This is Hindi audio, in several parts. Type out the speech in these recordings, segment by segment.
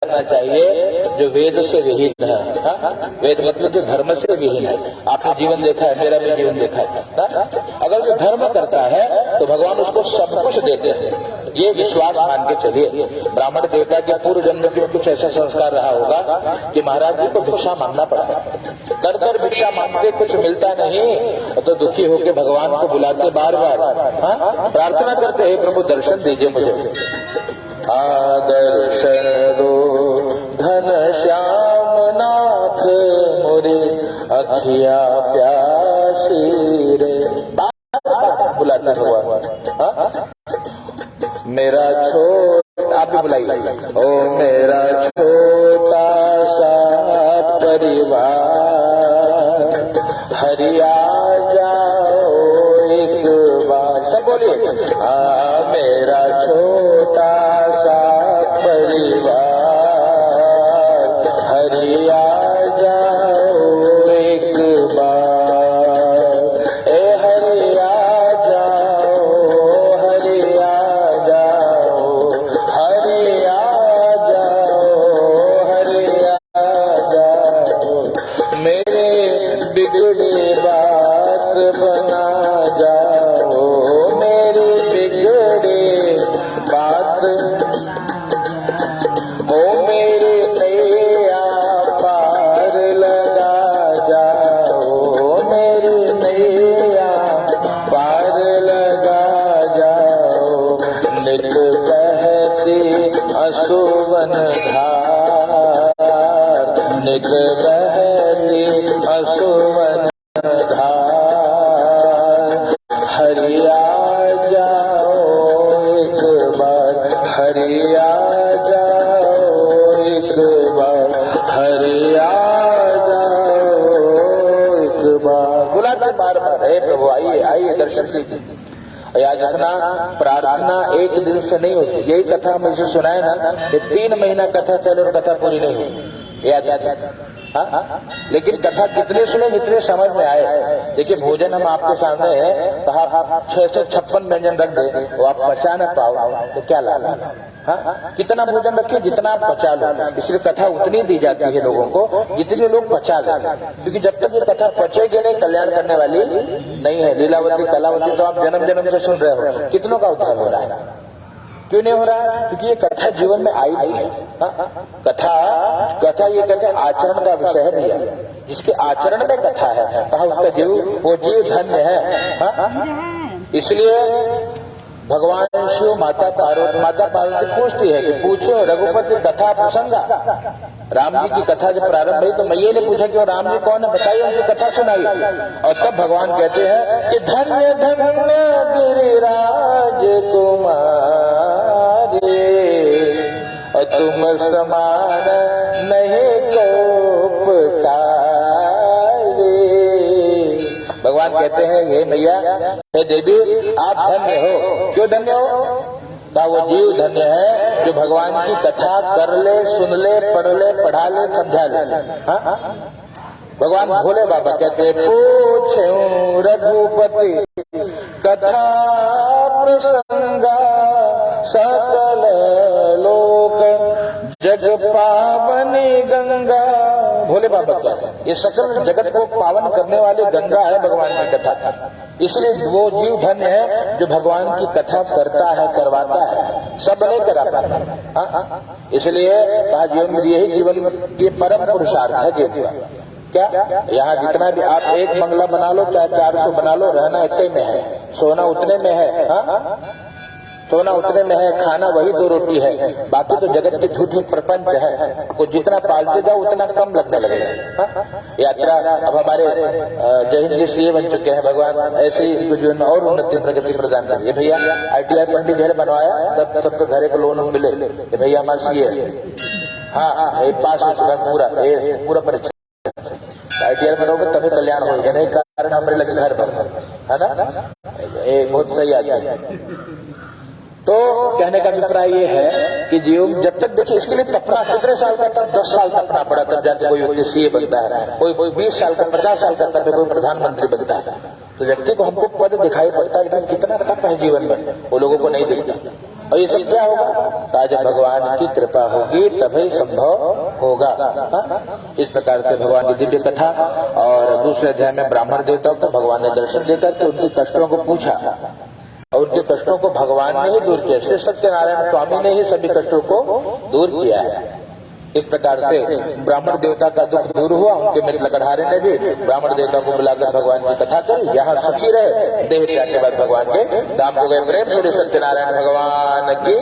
करना चाहिए जो वेद से विहीन है। वेद मतलब जो धर्म से विहीन है। आपने जीवन देखा है, मेरा भी जीवन देखा है। अगर जो धर्म करता है तो भगवान उसको सब कुछ देते हैं, ये विश्वास मान के चलिए। ब्राह्मण देवता के पूर्व जन्म में कुछ ऐसा संस्कार रहा होगा कि महाराज जी को भिक्षा मांगना पड़ा। दर दर भिक्षा मांगते, कुछ मिलता नहीं तो दुखी होकर भगवान को बुलाते, बार बार प्रार्थना करते हैं, प्रभु दर्शन दीजिए मुझे। आदर्शन दो घन श्याम नाथ मोरे अखिया प्यासी रे, बुलाते भगवान। मेरा छोटा, आप भी बुलाइए, ओ मेरा छोटा सा परिवार, हरिया जाओ एक बार, सब बोलिए। मेरा छोटा सा परिवार, हरिया जाओ एक बार, ए हरिया जाओ, हरिया जाओ, हरिया जाओ, हरिया जाओ, मेरे बिगड़े बात बना जाओ, मेरे बिगड़े बात हो, मेरे नैया पार लगा जाओ, मेरे नैया पार लगा जाओ, नित बहती असुवन धार, नित बहती असुवन धार, हरिया जाओ एक बार, हरिया जाओ एक बार, हरिया जाओ एक बार, बुलाते बार बार, हे प्रभु आइए आइए दर्शन कीजिए। याद रखना, प्रार्थना एक दिन से नहीं होती। यही कथा हम इसे सुनाए ना कि 3 महीना कथा चले और कथा पूरी नहीं हुई, याद याद। लेकिन कथा कितने सुने जितने समझ में आए। देखिए भोजन हम आपके सामने है, तो आप 656 व्यंजन रख दे, वो आप पचा न पाओ तो क्या लाभ। कितना भोजन रखिए जितना आप पचा लो, इसलिए कथा उतनी दी जाती है लोगों को जितने लोग पचा ले, क्योंकि जब तक ये कथा पचेगी नहीं कल्याण करने वाली नहीं है। लीलावती कलावती तो आप जन्म जन्म से सुन रहे हो, कितनों का उद्धार हो रहा है, क्यों नहीं हो रहा है? क्योंकि ये कथा जीवन में आई नहीं है। कथा ये कहते हैं आचरण का विषय है भैया, जिसके आचरण में कथा है कहा उसका जीव, वो जीव धन्य है। इसलिए भगवान शिव माता पार्वती पूछती है कि पूछो रघुपति कथा प्रसंगा। राम जी की कथा जब प्रारंभ हुई तो मैया ने पूछा कि राम जी कौन है, बताइए, उनकी कथा सुनाई। और तब भगवान कहते हैं कि धन्य धन्य गिरिराज कुमार, और तुम समान नहीं को पुकारे। भगवान कहते हैं हे मैया, हे देवी, आप धन्य हो। क्यों धन्य हो? वो जीव धन्य है जो भगवान की कथा कर ले, सुन ले, पढ़ ले, पढ़ा ले, समझा ले। भगवान भोले बाबा कहते पूछे रघुपति कथा प्रसंगा, सकल लोक जग पावनी गंगा। भोले बाबा क्या है? ये सकल जगत को पावन करने वाली गंगा है भगवान की कथा। इसलिए वो जीव धन्य है जो भगवान की कथा करता है, करवाता है, सब नहीं करा पाता। इसलिए कहा जीवन में यही जीवन की परम पुरुषार्थ है जीवन। क्या यहाँ जितना भी आप एक बंगला बना लो, चाहे 400 बना लो, रहना इतने में है, सोना उतने में है, सोना उतने में है, खाना वही 2 रोटी है, बाकी तो जगत की झूठी प्रपंच है। को जितना पालते जाओ उतना कम लगने लगेगा। यात्रा अब हमारे जय हिंद जी सीए बन चुके हैं, भगवान ऐसे ही जीवन और उन्नति प्रगति प्रदान करिए। भैया ITI पंडित घर बनवाया, तब सबके घरे को लोन मिले, भैया हमारे सीए पास हो चुका पूरा परीक्षा। ITI बनोगे तभी कल्याण होगा, नहीं कारण हमारे लगे घर बन, है ना? बहुत सही आदमी है। तो कहने का अभिप्राय ये है कि जीव जब तक, देखिए इसके लिए तपना कितने साल का, तब 10 साल तपना पड़ा, तब जाके कोई सीए बनता है, कोई 20 साल का, 50 साल का, तब कोई प्रधानमंत्री बनता है। तो व्यक्ति को हमको पद दिखाई पड़ता है, लेकिन कितना तप है जीवन में वो लोगों को नहीं दिखता। और ये सब क्या होगा? कहा जब भगवान की कृपा होगी तभी संभव होगा। इस प्रकार से भगवान की दिव्य कथा। और दूसरे अध्याय में ब्राह्मण देवताओं को भगवान ने दर्शन देकर के उनके कष्टों को पूछा और उनके कष्टों को भगवान ने ही दूर किया। श्री सत्यनारायण स्वामी ने ही सभी कष्टों को दूर किया है। इस प्रकार से ब्राह्मण देवता का दुख दूर हुआ। उनके मित्र लकड़हारे ने भी ब्राह्मण देवता को बुलाकर भगवान की कथा करी। यहाँ सुखी रहे। देह त्याग के बाद भगवान के धाम को गए। प्रेम श्री सत्यनारायण भगवान की।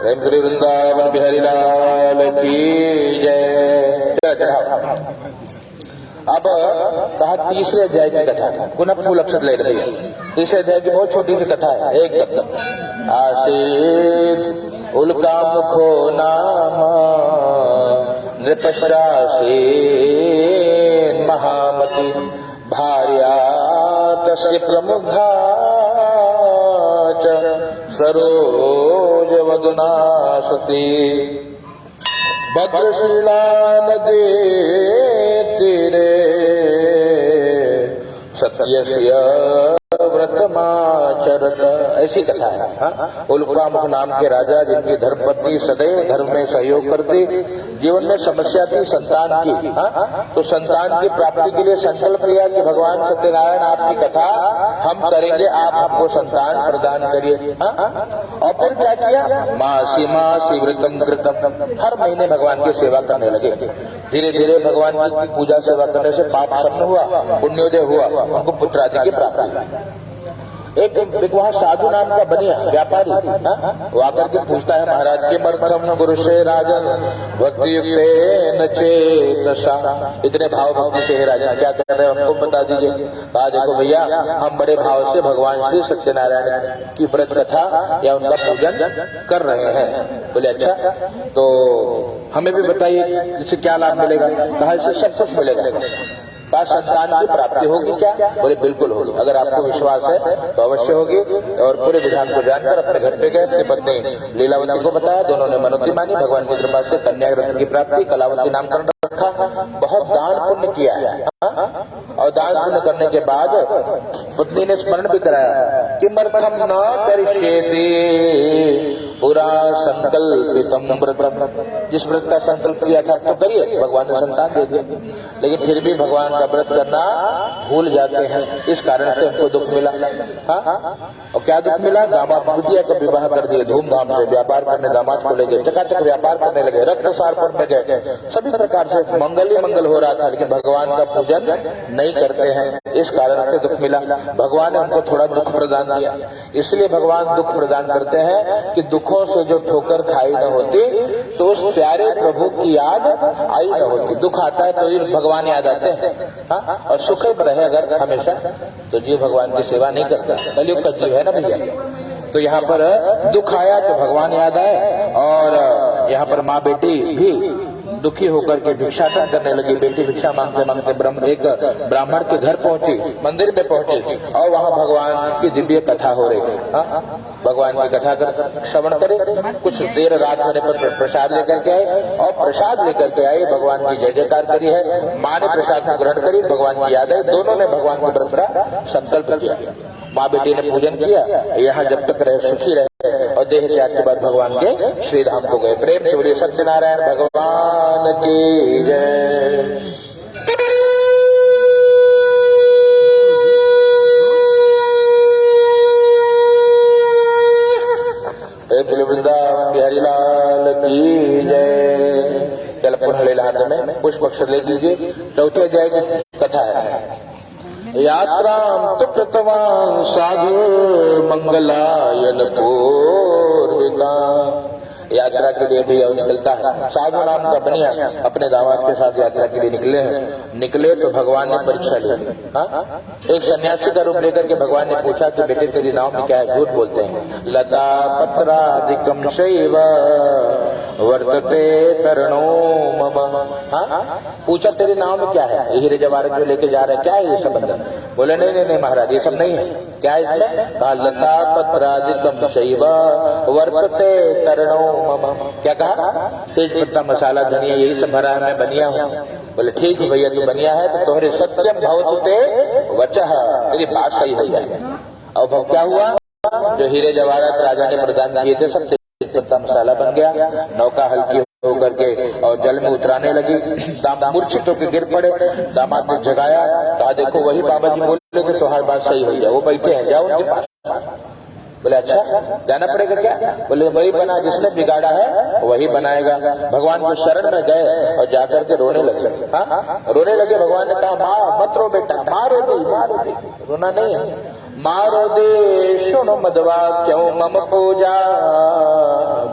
प्रेम श्री वृंदावन बिहारी लाल की जय। अब कहा तीसरे अध्याय की कथा पुनः फूल अक्षर ले रही है। तीसरे अध्याय की बहुत छोटी सी कथा है, एक तक। आशीत उल्का मुखो नामा नृपश्रासी महामती भार्या तस्य प्रमुग्धा च सरोज वदना सती भद्रशीला नदी तीरे सत्यस्य व्रतमाचरत। ऐसी कथा है। उल्कामुख नाम के राजा जिनकी धर्मपत्नी सदैव धर्म में सहयोग करती, जीवन में समस्या थी संतान की, तो संतान की प्राप्ति के लिए संकल्प लिया कि भगवान सत्यनारायण आपकी कथा हम करेंगे, आप हमको संतान प्रदान करिए। और फिर क्या किया? मासी व्रतम कृतम। हर महीने भगवान की सेवा करने लगे। धीरे धीरे भगवान की पूजा सेवा करने से पाप क्षम्य हुआ, पुण्योदय हुआ, उनको पुत्र आदि की प्राप्ति। एक वहाँ साधु नाम का बनिया व्यापारी वो आकर के पूछता है, महाराज के मर्थम गुरुषे राजन भक्ति युक्ते चेतसा। इतने भाव भक्ति से है राजन, क्या कर रहे हैं हमको बता दीजिए। कहा देखो भैया, हम बड़े भाव से भगवान श्री सत्यनारायण की व्रत कथा या उनका पूजन कर रहे हैं। बोले अच्छा, तो हमें भी बताइए इससे क्या लाभ मिलेगा। कहा इससे सब कुछ मिलेगा। संतान की प्राप्ति होगी क्या? बोले बिल्कुल होगी। अगर आपको विश्वास है तो अवश्य होगी। और पूरे विधान को जानकर अपने घर पे गए, अपनी पत्नी लीलावती को बताया। दोनों ने मनोती मानी। भगवान की कृपा से कन्या रत्न की प्राप्ति, कलावती नामकरण रखा। बहुत दान पुण्य किया है। और दान पुण्य करने के बाद पत्नी ने स्मरण भी कराया कि मर्थम न करिष्येति पुरा संकल्पितम व्रतम। जिस व्रत का संकल्प किया था तो करिए, भगवान ने संतान दे दिया। लेकिन फिर भी भगवान का व्रत करना भूल जाते हैं। इस कारण से उनको दुख मिला। और क्या दुख मिला? दामाद बिटिया का विवाह कर दिए धूमधाम से। व्यापार करने दामाद को ले गए, चकाचक व्यापार करने लगे, रत्न सारपुर में गए। सभी प्रकार से मंगल ही मंगल हो रहा था, लेकिन भगवान का पूजन नहीं करते हैं। इस कारण से दुख मिला। भगवान ने उनको थोड़ा दुख प्रदान किया। इसलिए भगवान दुख प्रदान करते हैं कि दुखों से जो ठोकर खाई न होती तो उस प्यारे प्रभु की याद आई न होती। दुख आता है तो ये भगवान याद आते हैं। और सुख में रहे अगर हमेशा तो जीव भगवान की सेवा नहीं करता। कलयुग का जीव है ना भैया। तो यहाँ पर दुख आया तो भगवान याद आए। और यहाँ पर माँ बेटी भी दुखी होकर के भिक्षाटन करने लगी। बेटी भिक्षा मांगते मांगते एक ब्राह्मण के घर पहुंची, मंदिर में पहुंची और वहाँ भगवान की दिव्य कथा हो रही थी। भगवान की कथा कर श्रवण करे। कुछ देर रात होने पर प्रसाद लेकर के आए और प्रसाद लेकर के आए। भगवान की जय जयकार करी है। माँ ने प्रसाद को ग्रहण करी, भगवान की याद है। दोनों ने भगवान के व्रत का संकल्प किया। माँ बेटी ने पूजन किया। यहाँ जब तक रहे सुखी रहे और देह त्याग के बाद भगवान के श्री धाम को गए। प्रेम से बोलिए सत्यनारायण भगवान की जय। वृंदावन बिहारी लाल की जय। चल पुनः ले हाथ में पुष्प अक्षर ले लीजिए। चौथे अध्याय की कथा है। यात्रां तु कृतवान् साधु मंगलायन पूर्विका। यात्रा के लिए भी निकलता है। साधु नाम का बनिया अपने दामाद के साथ यात्रा के लिए निकले तो भगवान ने परीक्षा ली। एक सन्यासी का रूप लेकर के भगवान ने पूछा कि बेटे तेरी नाव में क्या है? झूठ बोलते हैं। लता पत्रादिकम शैव वर्तते तरणो मम। पूछा तेरी नाव में क्या है? हीरे जवाहरात जो लेके जा रहे क्या है ये संबंध? बोले नहीं महाराज ये सब नहीं है। क्या है इसमें? कहा लता पत्रादिकम शैव वर्तते तरणो मम। क्या कहा? तेज पत्ता मसाला धनिया यही सब भरा है, मैं बनिया हूँ। बोले ठीक है भैया, तू बनिया है तो तोहरे सत्यम भवतु ते वचः, मेरी बात सही हो जाए। और अब क्या हुआ, जो हीरे जवाहरात राजा ने प्रदान किए थे सब तेजपत्ता मसाला बन गया। नौका हल्की होकर के और जल में उतराने लगी। दामाद मूर्छित होकर गिर पड़े। दामाद ने जगाया, कहा देखो वही बाबा जी बोले थे तुम्हारी बात सही हो जाए, वो बैठे हैं, जाओ उनके पास। बोले अच्छा जाना पड़ेगा क्या? बोले वही बना, जिसने बिगाड़ा है वही बनाएगा। भगवान के शरण में गए और जाकर के रोने लगे। हाँ रोने लगे। भगवान ने कहा माँ मत रो बेटा, मारो दे, रोना नहीं है। मारो दे सुनो मदवा क्यों मम पूजा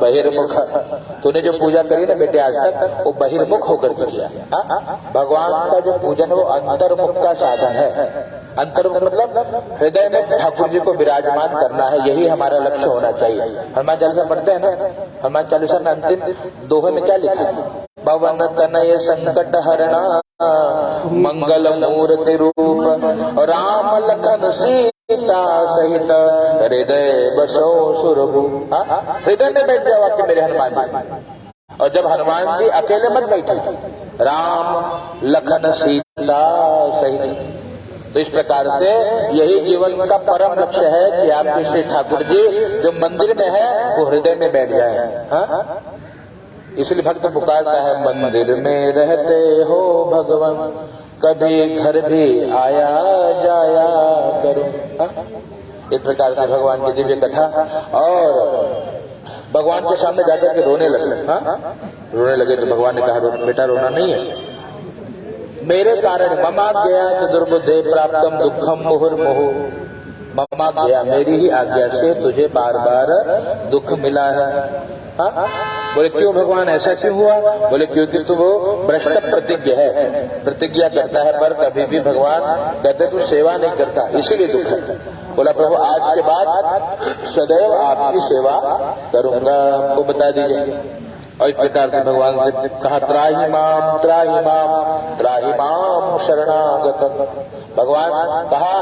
बहिर्मुख, तूने जो पूजा करी ना बेटे आज तक वो बहिर्मुख होकर के किया। भगवान का जो पूजन है वो अंतर्मुख का साधन है। अंतर्मुख मतलब हृदय में ठाकुर जी को विराजमान करना है, यही हमारा लक्ष्य होना चाहिए। हनुमान चालीसा पढ़ते हैं ना, हनुमान चालीसा में अंतिम दोहे में क्या लिखा है, पवन तनय संकट हरणा मंगल मूर्ति रूप राम लखन सीता सहित हृदय बसो सुरभु। हृदय में बैठ जाओ आपके मेरे हनुमान जी। और जब हनुमान जी अकेले मत बैठे, राम लखन सीता सहित। तो इस प्रकार से यही जीवन का परम लक्ष्य है कि आपके श्री ठाकुर जी जो मंदिर में है वो हृदय में बैठ जाए। इसलिए भक्त पुकारता है मंदिर में रहते हो भगवान, कभी घर भी आया जाया करो। इस प्रकार से भगवान की दिव्य कथा। और भगवान के सामने जाकर के रोने लगे। रोने लगे तो भगवान ने कहा बेटा रोना नहीं है, मेरे कारण ममा गया तो दुर्बुद्धे प्राप्तम दुखम मुहुर्मुहु, ममा गया मेरी ही आज्ञा से तुझे बार बार दुख मिला है। बोले क्यों भगवान ऐसा क्यों हुआ? बोले क्योंकि तू वो भ्रष्ट प्रतिज्ञ है, प्रतिज्ञा करता है पर कभी भी भगवान कहते तू सेवा नहीं करता, इसीलिए दुख है। बोला प्रभु आज के बाद सदैव आपकी सेवा करूंगा, आपको बता दीजिए। और इस प्रकार से भगवान ने कहा त्राहि माम त्राहि माम त्राहि माम शरणागतम। भगवान कहा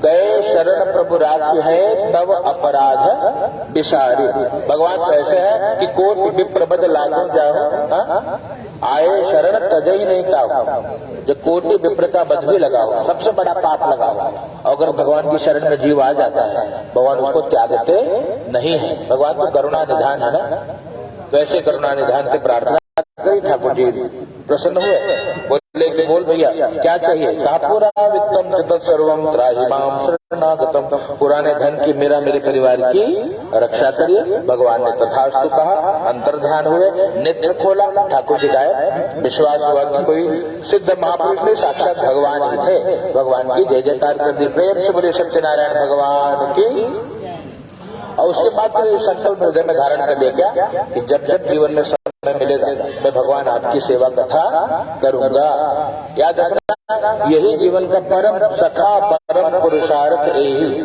गए शरण प्रभु राज्य है तब अपराध विसारी। भगवान तो ऐसे है कि कोटि विप्र बद लागू जाओ, आए शरण तज ही नहीं का, जो कोटि विप्र का बद भी लगा हो, सबसे बड़ा पाप लगा हुआ। अगर भगवान की शरण में जीव आ जाता है भगवान उसको त्यागते नहीं है। भगवान तो करुणा निधान है ना, तो ऐसे करुणा निधान से प्रार्थना करी, ठाकुर जी प्रसन्न हुए। बोले कि बोल भैया क्या चाहिए? कहा पूरा वित्तम चितत सर्वम त्राहि माम शरणागतम, पुराने धन की मेरा मेरे परिवार की रक्षा करिए। भगवान ने तथास्तु कहा, अंतर्ध्यान हुए, नेत्र खोला, ठाकुर जी गायब। विश्वास हुआ कि कोई सिद्ध महापुरुष नहीं, साक्षात भगवान ही थे। भगवान की जय जयकार कर दी, प्रेम से बोले सत्यनारायण भगवान की। और उसके बाद फिर तो संकल्प हृदय में धारण कर लिया क्या कि जब जब जीवन में समय मिलेगा मैं भगवान आपकी सेवा कथा करूंगा। याद रखना यही जीवन का परम सखा परम पुरुषार्थ यही।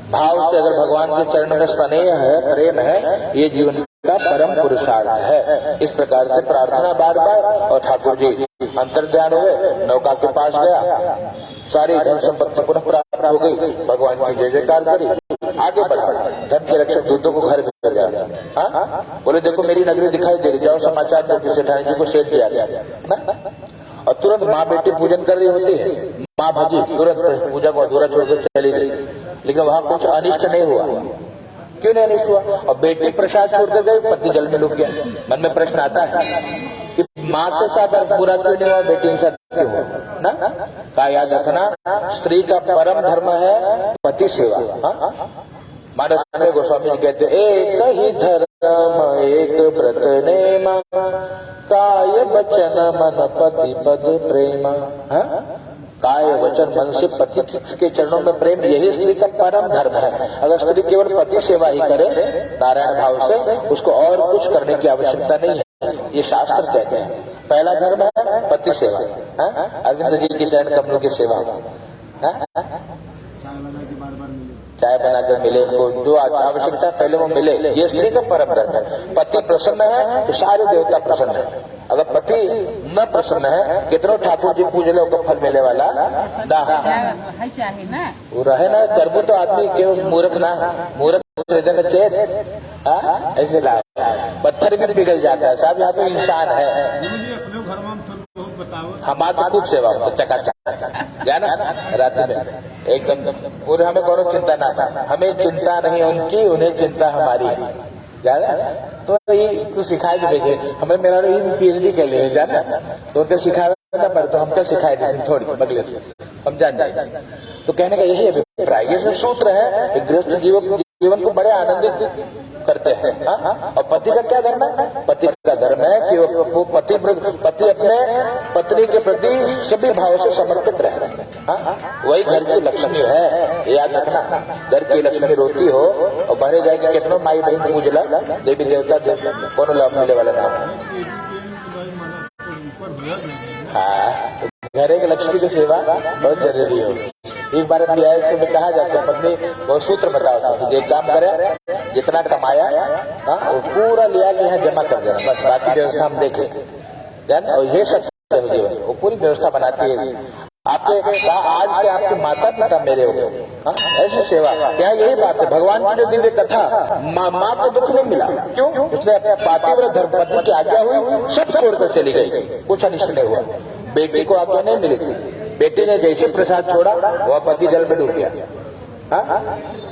भाव से अगर भगवान के चरण में स्नेह है, प्रेम है, ये जीवन का परम पुरुषार्थ है। इस प्रकार से प्रार्थना बार बार। और ठाकुर जी अंतर्ध्यान हुए, नौका के पास गया, सारी धन संपत्ति पुनः प्राप्त हो गई। भगवान की जय जयकार करी, आगे बढ़ा, धन के रक्षक दूतों को घर भेजा गया। बोले देखो मेरी नगरी दिखाई दे रही, जाओ समाचार दो कि सेठानी जी को सेठ दिया गया ना। और तुरंत माँ बेटी पूजन कर रही होती है, माँ भागी तुरंत पूजा को अधूरा छोड़कर चली गई, लेकिन वहां कुछ अनिष्ट नहीं हुआ। क्यों नहीं अनिष्ट हुआ? और बेटी प्रसाद छोड़कर गई, पति जल में डूब गया। मन में प्रश्न आता है कि माँ के साथ पूरा क्यों नहीं हुआ, बेटी के साथ क्यों हुआ ना? का याद रखना स्त्री का परम धर्म है पति सेवा। मानस गोस्वामी जी कहते एक ही धर्म एक व्रत नेमा, काय वचन मन पति पद प्रेमा। काय वचन मन से पति के चरणों में प्रेम, यही स्त्री का परम धर्म है। अगर स्त्री केवल पति सेवा ही करे नारायण भाव से, उसको और कुछ करने की आवश्यकता नहीं है, ये शास्त्र कहते हैं। पहला धर्म है पति सेवा, अरविंद जी के चरण कमलों की सेवा। चाय बनाकर मिले उनको, जो आवश्यकता पहले वो मिले, ये स्त्री का परम धर्म है। पति प्रसन्न है तो सारे देवता प्रसन्न है। अगर पति न प्रसन्न है, कितनों ठाकुर जी पूज लो को फल मिले वाला ना वो रहे ना। करबू तो आदमी केवल मूर्ख ना, मूर्ख हृदय में चेत ऐसे ला, पत्थर भी पिघल जाता है साहब। यहाँ तो इंसान है। हमारे तो खूब सेवा होता चकाचक क्या ना रात में एकदम पूरे, हमें कौन चिंता ना, हमें चिंता नहीं उनकी, उन्हें चिंता हमारी जाना। तो ये कुछ सिखाए भी भेजे हमें, मेरा PhD कर लिए जाना, तो उनके सिखाना पर तो हमको सिखाए देते थोड़ी बगले से हम जान जाए। तो कहने का यही अभिप्राय, ये जो सूत्र है गृहस्थ जीवन को बड़े आनंदित करते हैं। और पति का क्या धर्म है? पति का धर्म है कि वो पति अपने पत्नी के प्रति सभी भाव से समर्पित रहे। वही घर की लक्ष्मी है, याद रखना। घर की लक्ष्मी रोती हो और बाहर जाएगी कितना माई बहन पूजला, देवी देवता कौन लाभ मिले वाला नाम। हाँ, घर एक लक्ष्मी की सेवा बहुत जरूरी हो। एक बार में कहा जाता है पत्नी वो सूत्र बताओ कि एक काम करे, जितना कमाया वो पूरा लिया के यहाँ जमा कर देना, बस बाकी व्यवस्था हम देख लेंगे। और ये सब जीवन वो पूरी व्यवस्था बनाती है। आपके आज से आपके माता पिता मेरे हो गए, ऐसी सेवा। यहाँ यही बात है, भगवान की जो दिव्य कथा, माँ को दुख नहीं मिला। क्यों? उसने अपने पातिव्रत धर्मपत्नी की आज्ञा हुई, सब छोड़कर चली गई, कुछ अनिष्ट नहीं हुआ। बेटी को आज्ञा नहीं मिली थी, बेटी ने जैसे प्रसाद छोड़ा वह पति जल में डूब गया।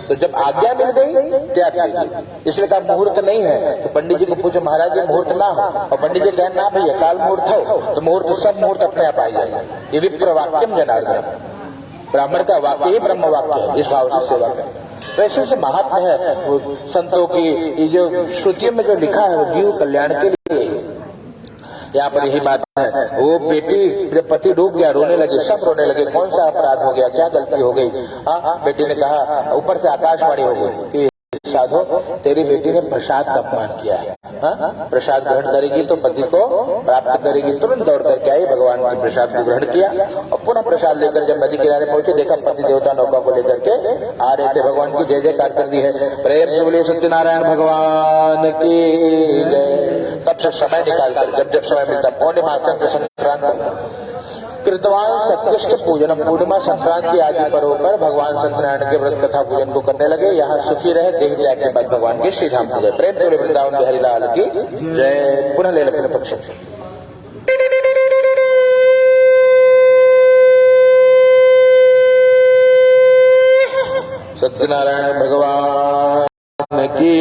तो जब आज्ञा मिल गई त्याग कीजिए। इसलिए कहा मुहूर्त नहीं है तो पंडित जी को पूछो, महाराज जी मुहूर्त ना हो, और पंडित जी कहना ना भैया काल मुहूर्त हो, तो मुहूर्त सब मुहूर्त अपने आप आ जाएगा। ये विप्र वाक्यम जनार्दन, ब्राह्मण का वाक्य ही ब्रह्म वाक्य है, इस भाव से सेवा करें। तो ऐसे से महात्मा है वो संतों की, जो श्रुतियों में जो लिखा है वो जीव कल्याण के लिए। यहाँ पर यही बात है, वो बेटी पति डूब गया, रोने लगे, सब रोने लगे, कौन सा अपराध हो गया, क्या गलती हो गई। बेटी ने कहा, ऊपर से आकाशवाणी हो गई कि साधो तेरी बेटी ने प्रसाद का अपमान किया है। प्रसाद ग्रहण करेगी तो पति को प्राप्त करेगी। तुरंत दौड़ करके आई, भगवान के प्रसाद को ग्रहण किया और पुनः प्रसाद लेकर जब नदी किनारे पहुंचे, देखा पति देवता नौका को लेकर के आ रहे थे। भगवान की जय जयकार कर दी है, प्रेम से बोलिए सत्यनारायण भगवान की जय। तब से समय निकाल कर जब समय मिलता, पौर्णिमा संक्रांति कृतवान सत्कृष्ट पूजन, पूर्णिमा संक्रांति आदि पर्व पर भगवान सत्यनारायण के व्रत कथा पूजन को करने लगे। यहाँ सुखी रहे, देह त्याग के बाद भगवान के श्री धाम को गए। प्रेम से वृंदावन बिहारी लाल की जय। पुनः ले अपने पक्ष सत्यनारायण भगवान की